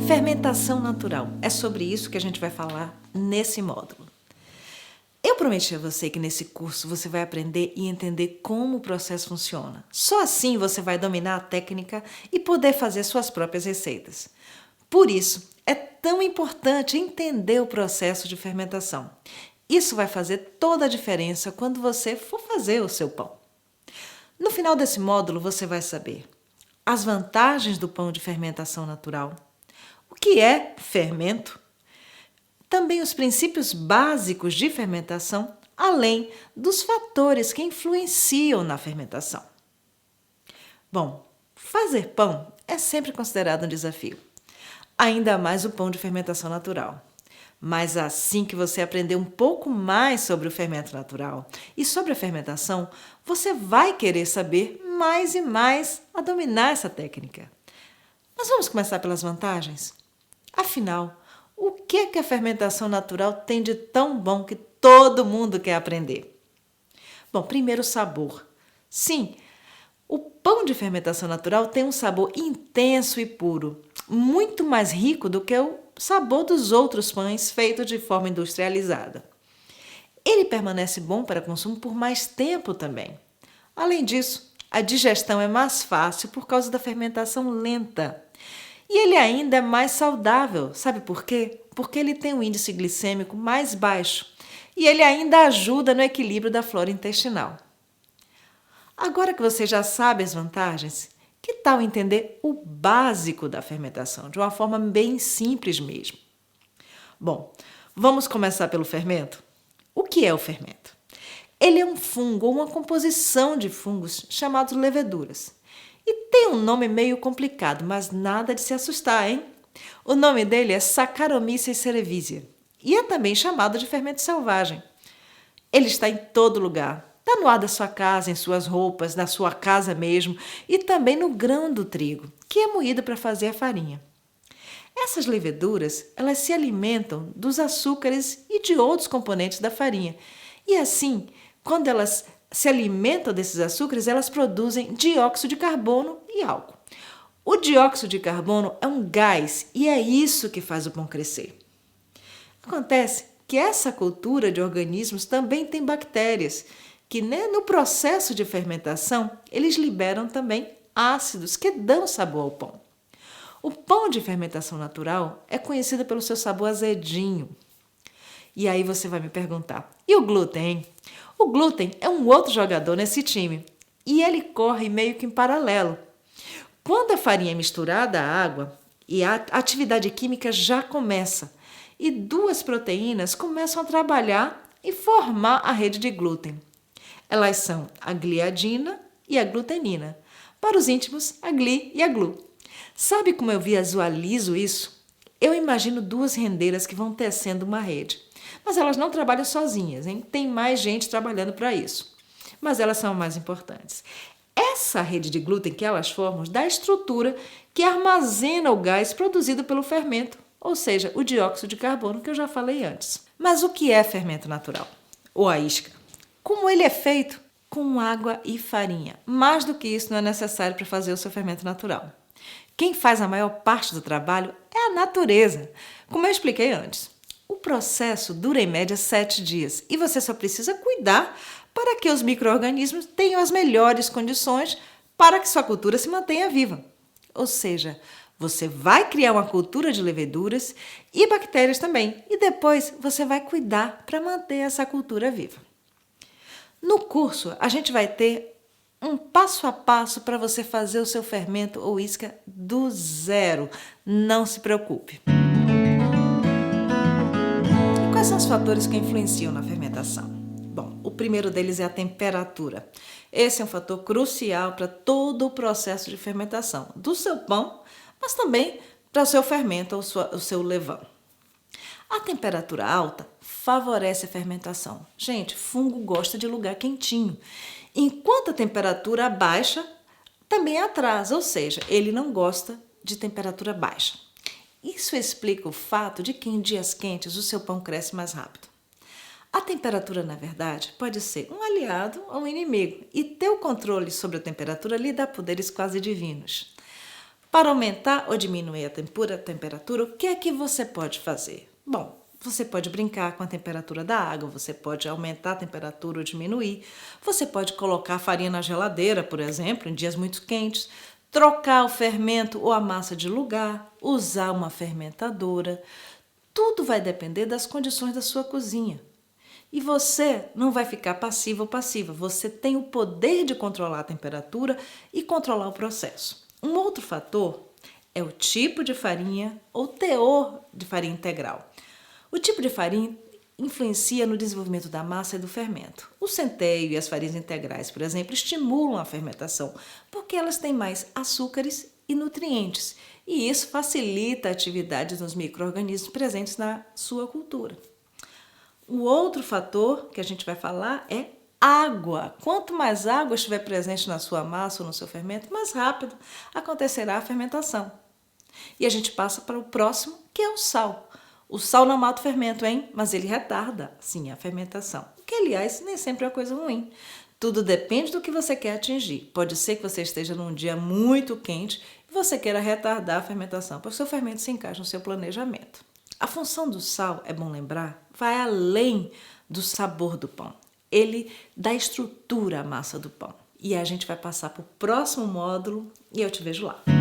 Fermentação natural. É sobre isso que a gente vai falar nesse módulo. Eu prometi a você que nesse curso você vai aprender e entender como o processo funciona. Só assim você vai dominar a técnica e poder fazer suas próprias receitas. Por isso, é tão importante entender o processo de fermentação. Isso vai fazer toda a diferença quando você for fazer o seu pão. No final desse módulo, você vai saber as vantagens do pão de fermentação natural, o que é fermento, também os princípios básicos de fermentação, além dos fatores que influenciam na fermentação. Bom, fazer pão é sempre considerado um desafio, ainda mais o pão de fermentação natural. Mas assim que você aprender um pouco mais sobre o fermento natural e sobre a fermentação, você vai querer saber mais e mais a dominar essa técnica. Mas vamos começar pelas vantagens? Afinal, o que a fermentação natural tem de tão bom que todo mundo quer aprender? Bom, primeiro o sabor. Sim, o pão de fermentação natural tem um sabor intenso e puro, muito mais rico do que o sabor dos outros pães feitos de forma industrializada. Ele permanece bom para consumo por mais tempo também. Além disso, a digestão é mais fácil por causa da fermentação lenta. E ele ainda é mais saudável. Sabe por quê? Porque ele tem um índice glicêmico mais baixo e ele ainda ajuda no equilíbrio da flora intestinal. Agora que você já sabe as vantagens, que tal entender o básico da fermentação, de uma forma bem simples mesmo? Bom, vamos começar pelo fermento? O que é o fermento? Ele é um fungo ou uma composição de fungos chamados leveduras. E tem um nome meio complicado, mas nada de se assustar, hein? O nome dele é Saccharomyces cerevisiae e é também chamado de fermento selvagem. Ele está em todo lugar. Está no ar da sua casa, em suas roupas, na sua casa mesmo e também no grão do trigo, que é moído para fazer a farinha. Essas leveduras, elas se alimentam dos açúcares e de outros componentes da farinha. E assim, quando elas se alimentam desses açúcares, elas produzem dióxido de carbono e álcool. O dióxido de carbono é um gás e é isso que faz o pão crescer. Acontece que essa cultura de organismos também tem bactérias, que no processo de fermentação, eles liberam também ácidos que dão sabor ao pão. O pão de fermentação natural é conhecido pelo seu sabor azedinho. E aí você vai me perguntar, e o glúten, hein? O glúten é um outro jogador nesse time e ele corre meio que em paralelo. Quando a farinha é misturada à água, e a atividade química já começa e duas proteínas começam a trabalhar e formar a rede de glúten. Elas são a gliadina e a glutenina. Para os íntimos, a gli e a glu. Sabe como eu visualizo isso? Eu imagino duas rendeiras que vão tecendo uma rede. Mas elas não trabalham sozinhas, hein? Tem mais gente trabalhando para isso. Mas elas são mais importantes. Essa rede de glúten que elas formam dá a estrutura que armazena o gás produzido pelo fermento, ou seja, o dióxido de carbono que eu já falei antes. Mas o que é fermento natural? Ou a isca? Como ele é feito? Com água e farinha. Mais do que isso não é necessário para fazer o seu fermento natural. Quem faz a maior parte do trabalho é a natureza, como eu expliquei antes. O processo dura em média 7 dias e você só precisa cuidar para que os micro-organismos tenham as melhores condições para que sua cultura se mantenha viva. Ou seja, você vai criar uma cultura de leveduras e bactérias também e depois você vai cuidar para manter essa cultura viva. No curso, a gente vai ter um passo a passo para você fazer o seu fermento ou isca do zero. Não se preocupe. E quais são os fatores que influenciam na fermentação? Bom, o primeiro deles é a temperatura. Esse é um fator crucial para todo o processo de fermentação do seu pão, mas também para o seu fermento ou o seu levain. A temperatura alta favorece a fermentação. Gente, fungo gosta de lugar quentinho. Enquanto a temperatura baixa, também atrasa, ou seja, ele não gosta de temperatura baixa. Isso explica o fato de que em dias quentes o seu pão cresce mais rápido. A temperatura, na verdade, pode ser um aliado ou um inimigo, e ter o controle sobre a temperatura lhe dá poderes quase divinos. Para aumentar ou diminuir a temperatura, o que é que você pode fazer? Bom, você pode brincar com a temperatura da água, você pode aumentar a temperatura ou diminuir, você pode colocar a farinha na geladeira, por exemplo, em dias muito quentes, trocar o fermento ou a massa de lugar, usar uma fermentadora. Tudo vai depender das condições da sua cozinha. E você não vai ficar passivo ou passiva, você tem o poder de controlar a temperatura e controlar o processo. Um outro fator é o tipo de farinha ou teor de farinha integral. O tipo de farinha influencia no desenvolvimento da massa e do fermento. O centeio e as farinhas integrais, por exemplo, estimulam a fermentação porque elas têm mais açúcares e nutrientes, e isso facilita a atividade dos micro-organismos presentes na sua cultura. O outro fator que a gente vai falar é água. Quanto mais água estiver presente na sua massa ou no seu fermento, mais rápido acontecerá a fermentação. E a gente passa para o próximo, que é o sal. O sal não mata o fermento, hein? Mas ele retarda, sim, a fermentação. O que, aliás, nem sempre é uma coisa ruim. Tudo depende do que você quer atingir. Pode ser que você esteja num dia muito quente e você queira retardar a fermentação, para que o seu fermento se encaixe no seu planejamento. A função do sal, é bom lembrar, vai além do sabor do pão. Ele dá estrutura à massa do pão. E a gente vai passar para o próximo módulo e eu te vejo lá.